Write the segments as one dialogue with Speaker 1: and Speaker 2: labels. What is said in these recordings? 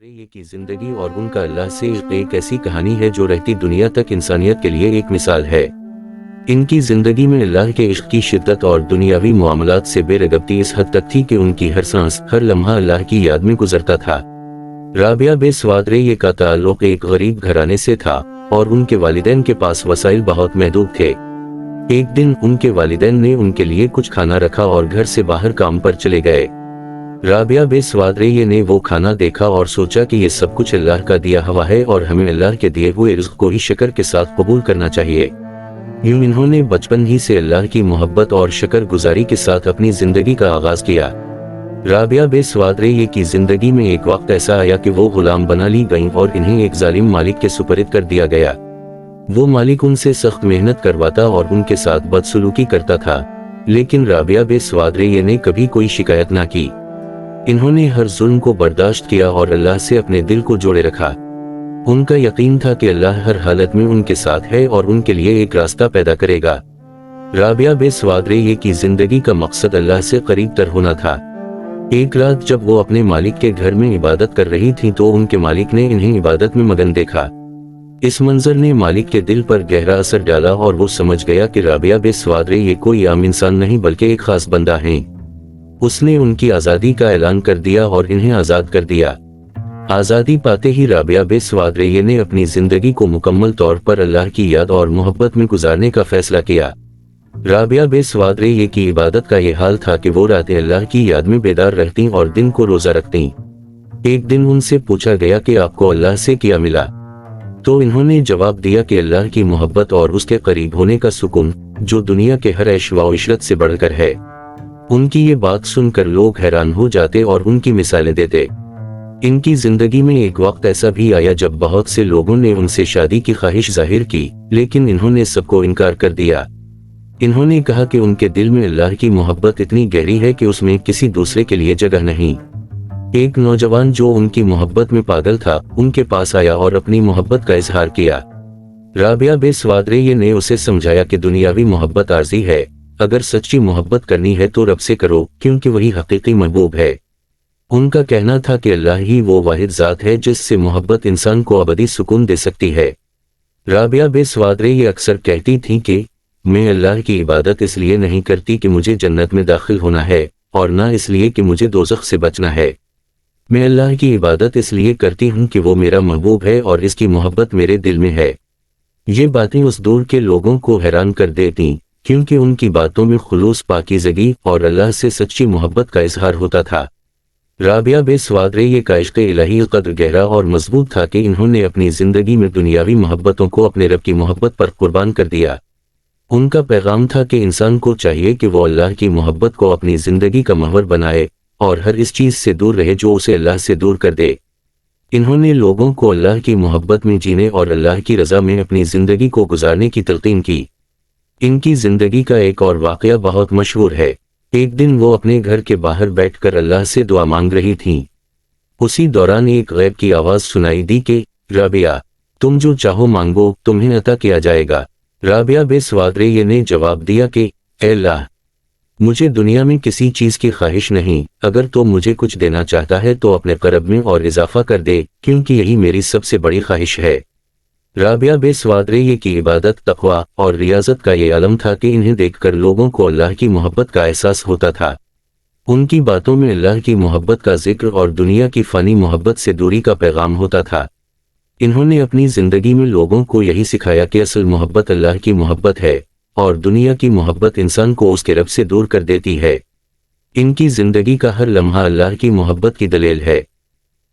Speaker 1: سوادرے کی زندگی اور ان کا اللہ سے عشق ایک ایسی کہانی ہے جو رہتی دنیا تک انسانیت کے لیے ایک مثال ہے۔ ان کی زندگی میں اللہ کے عشق کی شدت اور دنیاوی معاملات سے بے رغبتی اس حد تک تھی کہ ان کی ہر سانس، ہر لمحہ اللہ کی یاد میں گزرتا تھا۔ رابعہ بے سوادرے کا تعلق ایک غریب گھرانے سے تھا اور ان کے والدین کے پاس وسائل بہت محدود تھے۔ ایک دن ان کے والدین نے ان کے لیے کچھ کھانا رکھا اور گھر سے باہر کام پر چلے گئے۔ رابعہ بے سوادرے نے وہ کھانا دیکھا اور سوچا کہ یہ سب کچھ اللہ کا دیا ہوا ہے اور ہمیں اللہ کے دیے ہوئے رزق کو ہی شکر کے ساتھ قبول کرنا چاہیے۔ یوں انہوں نے بچپن ہی سے اللہ کی محبت اور شکر گزاری کے ساتھ اپنی زندگی کا آغاز کیا۔ رابعہ بے سوادرے کی زندگی میں ایک وقت ایسا آیا کہ وہ غلام بنا لی گئیں اور انہیں ایک ظالم مالک کے سپرد کر دیا گیا۔ وہ مالک ان سے سخت محنت کرواتا اور ان کے ساتھ بدسلوکی کرتا تھا، لیکن رابعہ بے سوادرے نے کبھی کوئی شکایت نہ کی۔ انہوں نے ہر ظلم کو برداشت کیا اور اللہ سے اپنے دل کو جوڑے رکھا۔ ان کا یقین تھا کہ اللہ ہر حالت میں ان کے ساتھ ہے اور ان کے لیے ایک راستہ پیدا کرے گا۔ رابعہ بے سوادرے کی زندگی کا مقصد اللہ سے قریب تر ہونا تھا۔ ایک رات جب وہ اپنے مالک کے گھر میں عبادت کر رہی تھیں تو ان کے مالک نے انہیں عبادت میں مگن دیکھا۔ اس منظر نے مالک کے دل پر گہرا اثر ڈالا اور وہ سمجھ گیا کہ رابعہ بے سوادرے کوئی عام انسان نہیں بلکہ ایک خاص بندہ ہیں۔ اس نے ان کی آزادی کا اعلان کر دیا اور انہیں آزاد کر دیا۔ آزادی پاتے ہی رابعہ بے سوادرے نے اپنی زندگی کو مکمل طور پر اللہ کی یاد اور محبت میں گزارنے کا فیصلہ کیا۔ رابعہ بے سوادرے کی عبادت کا یہ حال تھا کہ وہ راتیں اللہ کی یاد میں بیدار رہتیں اور دن کو روزہ رکھتیں۔ ایک دن ان سے پوچھا گیا کہ آپ کو اللہ سے کیا ملا؟ تو انہوں نے جواب دیا کہ اللہ کی محبت اور اس کے قریب ہونے کا سکون، جو دنیا کے ہر عیش و عشرت سے بڑھ کر ہے۔ ان کی یہ بات سن کر لوگ حیران ہو جاتے اور ان کی مثالیں دیتے۔ ان کی زندگی میں ایک وقت ایسا بھی آیا جب بہت سے لوگوں نے ان سے شادی کی خواہش ظاہر کی، لیکن انہوں نے سب کو انکار کر دیا۔ انہوں نے کہا کہ ان کے دل میں اللہ کی محبت اتنی گہری ہے کہ اس میں کسی دوسرے کے لیے جگہ نہیں۔ ایک نوجوان جو ان کی محبت میں پاگل تھا، ان کے پاس آیا اور اپنی محبت کا اظہار کیا۔ رابعہ بے سوادرے نے اسے سمجھایا کہ دنیاوی محبت عارضی ہے، اگر سچی محبت کرنی ہے تو رب سے کرو، کیونکہ وہی حقیقی محبوب ہے۔ ان کا کہنا تھا کہ اللہ ہی وہ واحد ذات ہے جس سے محبت انسان کو ابدی سکون دے سکتی ہے۔ رابعہ بے سوادرے اکثر کہتی تھیں کہ میں اللہ کی عبادت اس لیے نہیں کرتی کہ مجھے جنت میں داخل ہونا ہے، اور نہ اس لیے کہ مجھے دوزخ سے بچنا ہے۔ میں اللہ کی عبادت اس لیے کرتی ہوں کہ وہ میرا محبوب ہے اور اس کی محبت میرے دل میں ہے۔ یہ باتیں اس دور کے لوگوں کو حیران کر دیتیں، کیونکہ ان کی باتوں میں خلوص، پاکیزگی اور اللہ سے سچی محبت کا اظہار ہوتا تھا۔ رابعہ بے سوادرے کا عشق الہی قدر گہرا اور مضبوط تھا کہ انہوں نے اپنی زندگی میں دنیاوی محبتوں کو اپنے رب کی محبت پر قربان کر دیا۔ ان کا پیغام تھا کہ انسان کو چاہیے کہ وہ اللہ کی محبت کو اپنی زندگی کا محور بنائے اور ہر اس چیز سے دور رہے جو اسے اللہ سے دور کر دے۔ انہوں نے لوگوں کو اللہ کی محبت میں جینے اور اللہ کی رضا میں اپنی زندگی کو گزارنے کی تلقین کی۔ ان کی زندگی کا ایک اور واقعہ بہت مشہور ہے۔ ایک دن وہ اپنے گھر کے باہر بیٹھ کر اللہ سے دعا مانگ رہی تھیں۔ اسی دوران ایک غیب کی آواز سنائی دی کہ رابعہ، تم جو چاہو مانگو، تمہیں عطا کیا جائے گا۔ رابعہ بے سوادرے نے جواب دیا کہ اے اللہ، مجھے دنیا میں کسی چیز کی خواہش نہیں، اگر تو مجھے کچھ دینا چاہتا ہے تو اپنے قرب میں اور اضافہ کر دے، کیونکہ یہی میری سب سے بڑی خواہش ہے۔ رابعہ بے سوادرے کی عبادت، تقویٰ اور ریاضت کا یہ علم تھا کہ انہیں دیکھ کر لوگوں کو اللہ کی محبت کا احساس ہوتا تھا۔ ان کی باتوں میں اللہ کی محبت کا ذکر اور دنیا کی فانی محبت سے دوری کا پیغام ہوتا تھا۔ انہوں نے اپنی زندگی میں لوگوں کو یہی سکھایا کہ اصل محبت اللہ کی محبت ہے اور دنیا کی محبت انسان کو اس کے رب سے دور کر دیتی ہے۔ ان کی زندگی کا ہر لمحہ اللہ کی محبت کی دلیل ہے۔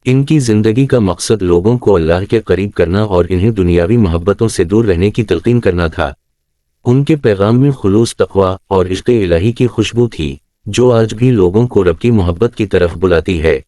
Speaker 1: ان کی زندگی کا مقصد لوگوں کو اللہ کے قریب کرنا اور انہیں دنیاوی محبتوں سے دور رہنے کی تلقین کرنا تھا۔ ان کے پیغام میں خلوص، تقویٰ اور عشق الہی کی خوشبو تھی، جو آج بھی لوگوں کو رب کی محبت کی طرف بلاتی ہے۔